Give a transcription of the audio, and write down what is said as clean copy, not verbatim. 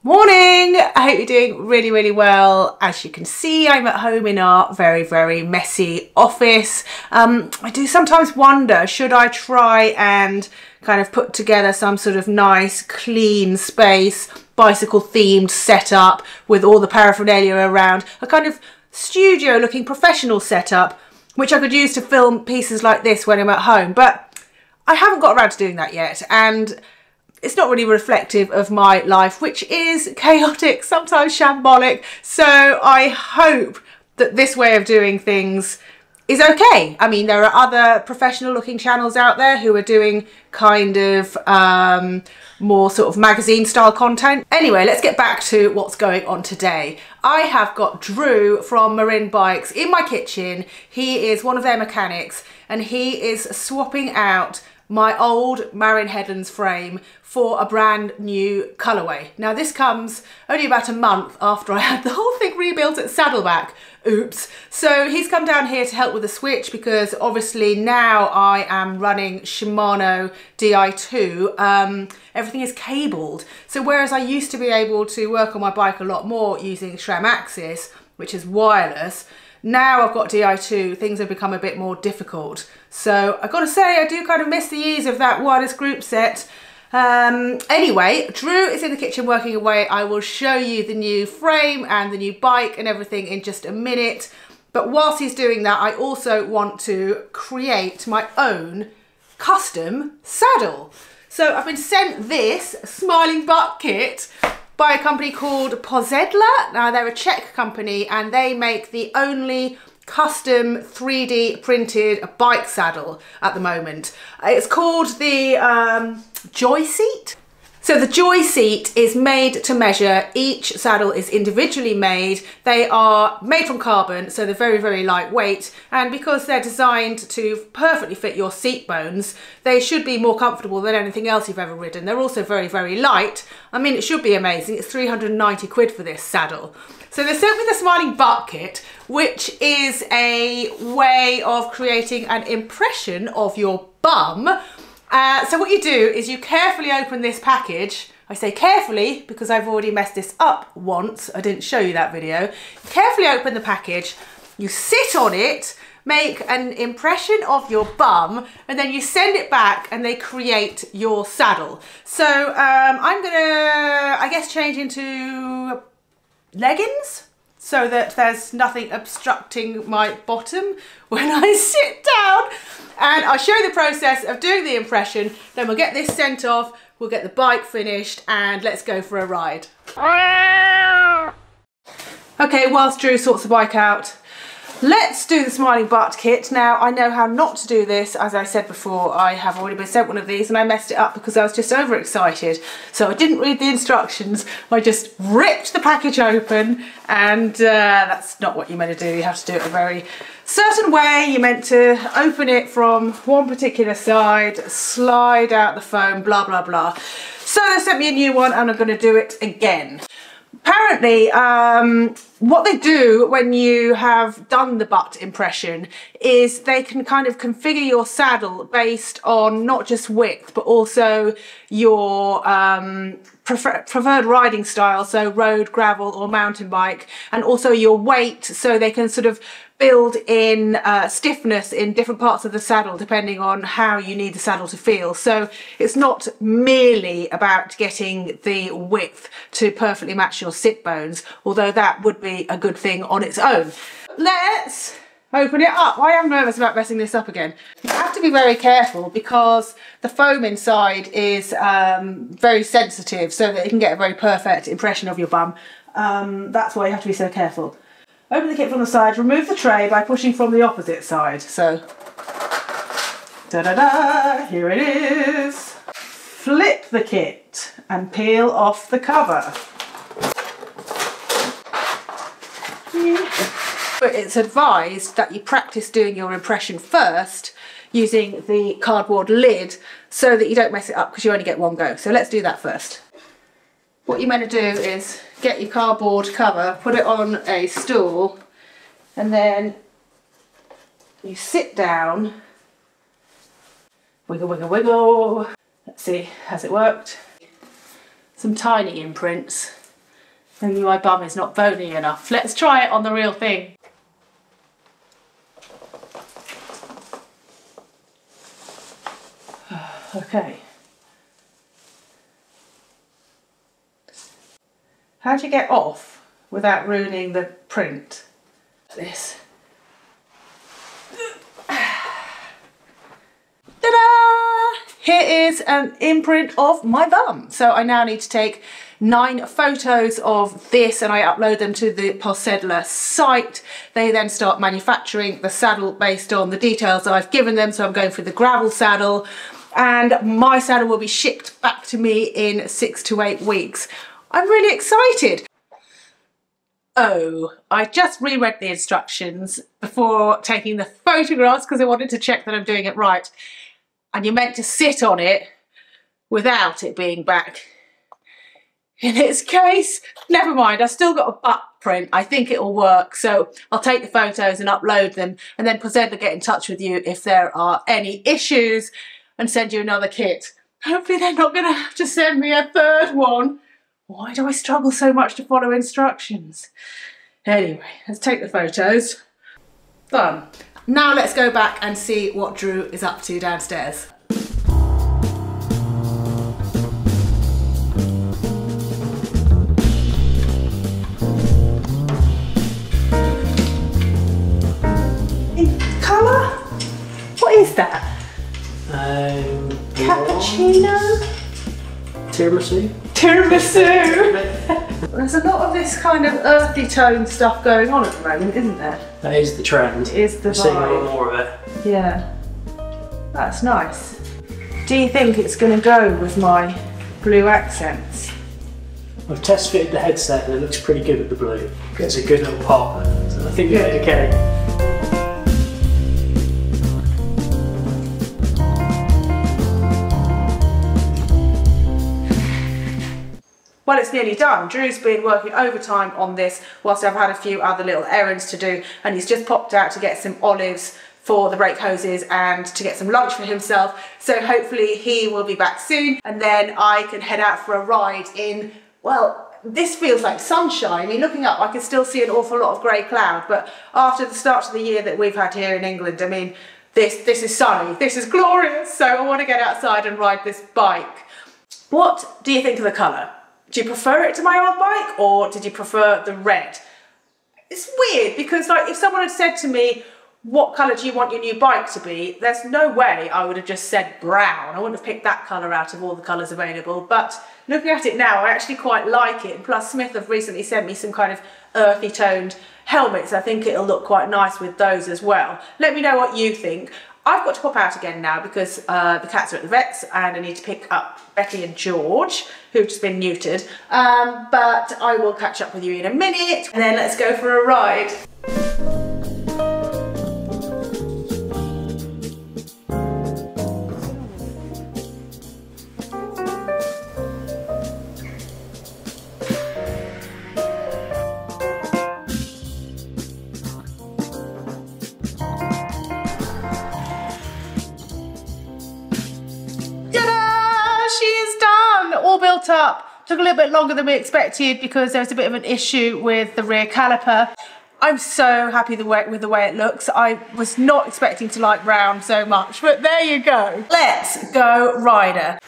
Morning! I hope you're doing really well. As you can see, I'm at home in our very messy office. I do sometimes wonder, should I try and kind of put together some sort of nice clean space, bicycle themed setup with all the paraphernalia around, a kind of studio looking professional setup which I could use to film pieces like this when I'm at home, but I haven't got around to doing that yet, and it's not really reflective of my life, which is chaotic, sometimes shambolic. So I hope that this way of doing things is okay. I mean, there are other professional looking channels out there who are doing kind of more sort of magazine style content. Anyway, let's get back to what's going on today. I have got Drew from Marin Bikes in my kitchen. He is one of their mechanics and he is swapping out my old Marin Headlands frame for a brand new colourway. Now this comes only about a month after I had the whole thing rebuilt at Saddleback. Oops. So he's come down here to help with the switch because obviously now I am running Shimano Di2. Everything is cabled. So whereas I used to be able to work on my bike a lot more using SRAM Axis, which is wireless, now I've got Di2, things have become a bit more difficult. So I've got to say, I do kind of miss the ease of that wireless group set. Anyway, Drew is in the kitchen working away. I will show you the new frame and the new bike and everything in just a minute. But whilst he's doing that, I also want to create my own custom saddle. So I've been sent this Smiling Butt kit by a company called Pozedla. Now they're a Czech company and they make the only custom 3D printed bike saddle at the moment. It's called the Joy Seat. So the Joy Seat is made to measure. Each saddle is individually made. They are made from carbon, so they're very lightweight. And because they're designed to perfectly fit your seat bones, they should be more comfortable than anything else you've ever ridden. They're also very light. I mean, it should be amazing. It's 390 quid for this saddle. So they sent me the Smiling Butt kit, which is a way of creating an impression of your bum. So what you do is you carefully open this package. I say carefully because I've already messed this up once. I didn't show you that video. Carefully open the package, you sit on it, make an impression of your bum, and then you send it back and they create your saddle. So I'm gonna, I guess, change into leggings so that there's nothing obstructing my bottom when I sit down. And I'll show you the process of doing the impression, then we'll get this sent off, we'll get the bike finished, and let's go for a ride. Okay, whilst Drew sorts the bike out, let's do the Smiling Butt kit. Now, I know how not to do this. As I said before, I have already been sent one of these and I messed it up because I was just overexcited. So I didn't read the instructions. I just ripped the package open, and that's not what you're meant to do. You have to do it a very certain way. You're meant to open it from one particular side, slide out the foam, blah. So they sent me a new one and I'm going to do it again. Apparently, what they do when you have done the butt impression is they can kind of configure your saddle based on not just width, but also your preferred riding style, so road, gravel or mountain bike, and also your weight, so they can sort of build in stiffness in different parts of the saddle depending on how you need the saddle to feel. So it's not merely about getting the width to perfectly match your sit bones, although that would be a good thing on its own. Let's open it up. I am nervous about messing this up again. You have to be very careful because the foam inside is very sensitive, so that you can get a very perfect impression of your bum. That's why you have to be so careful. Open the kit from the side, remove the tray by pushing from the opposite side. So, da-da-da, here it is. Flip the kit and peel off the cover. But it's advised that you practice doing your impression first using the cardboard lid so that you don't mess it up because you only get one go. So let's do that first. What you're meant to do is get your cardboard cover, put it on a stool, and then you sit down, wiggle, wiggle, wiggle. Let's see, has it worked? Some tiny imprints. Maybe my bum is not bony enough. Let's try it on the real thing. Okay. How do you get off without ruining the print? This. Ta-da! Here is an imprint of my bum. So I now need to take 9 photos of this and I upload them to the Possedler site. They then start manufacturing the saddle based on the details I've given them. So I'm going for the gravel saddle, and my saddle will be shipped back to me in 6 to 8 weeks. I'm really excited. Oh, I just reread the instructions before taking the photographs because I wanted to check that I'm doing it right. And you're meant to sit on it without it being back in its case. Never mind, I've still got a butt print. I think it'll work. So I'll take the photos and upload them, and then Possedler get in touch with you if there are any issues and send you another kit. Hopefully they're not going to have to send me a third one. Why do I struggle so much to follow instructions? Anyway, let's take the photos. Done. Now let's go back and see what Drew is up to downstairs. In colour? What is that? Cappuccino? Tiramisu? Tiramisu! There's a lot of this kind of earthy tone stuff going on at the moment, isn't there? That is the trend. It is the vibe. We're seeing a lot more of it. Yeah. That's nice. Do you think it's going to go with my blue accents? I've test fitted the headset and it looks pretty good with the blue. It's a good little pop. So I think you're okay. Well, it's nearly done. Drew's been working overtime on this whilst I've had a few other little errands to do, and he's just popped out to get some olives for the brake hoses and to get some lunch for himself. So hopefully he will be back soon, and then I can head out for a ride in, well, this feels like sunshine. I mean, looking up, I can still see an awful lot of grey cloud, but after the start of the year that we've had here in England, I mean, this is sunny, this is glorious, so I want to get outside and ride this bike. What do you think of the colour? Do you prefer it to my old bike, or did you prefer the red? It's weird because, like, if someone had said to me, what colour do you want your new bike to be? There's no way I would have just said brown. I wouldn't have picked that colour out of all the colours available. But looking at it now, I actually quite like it. And plus, Smith have recently sent me some kind of earthy toned helmets. I think it'll look quite nice with those as well. Let me know what you think. I've got to pop out again now because the cats are at the vet's and I need to pick up Betty and George, who've just been neutered. But I will catch up with you in a minute, and then let's go for a ride. All built up. Took a little bit longer than we expected because there was a bit of an issue with the rear caliper. I'm so happy with the way it looks. I was not expecting to like brown so much, but there you go. Let's go rider.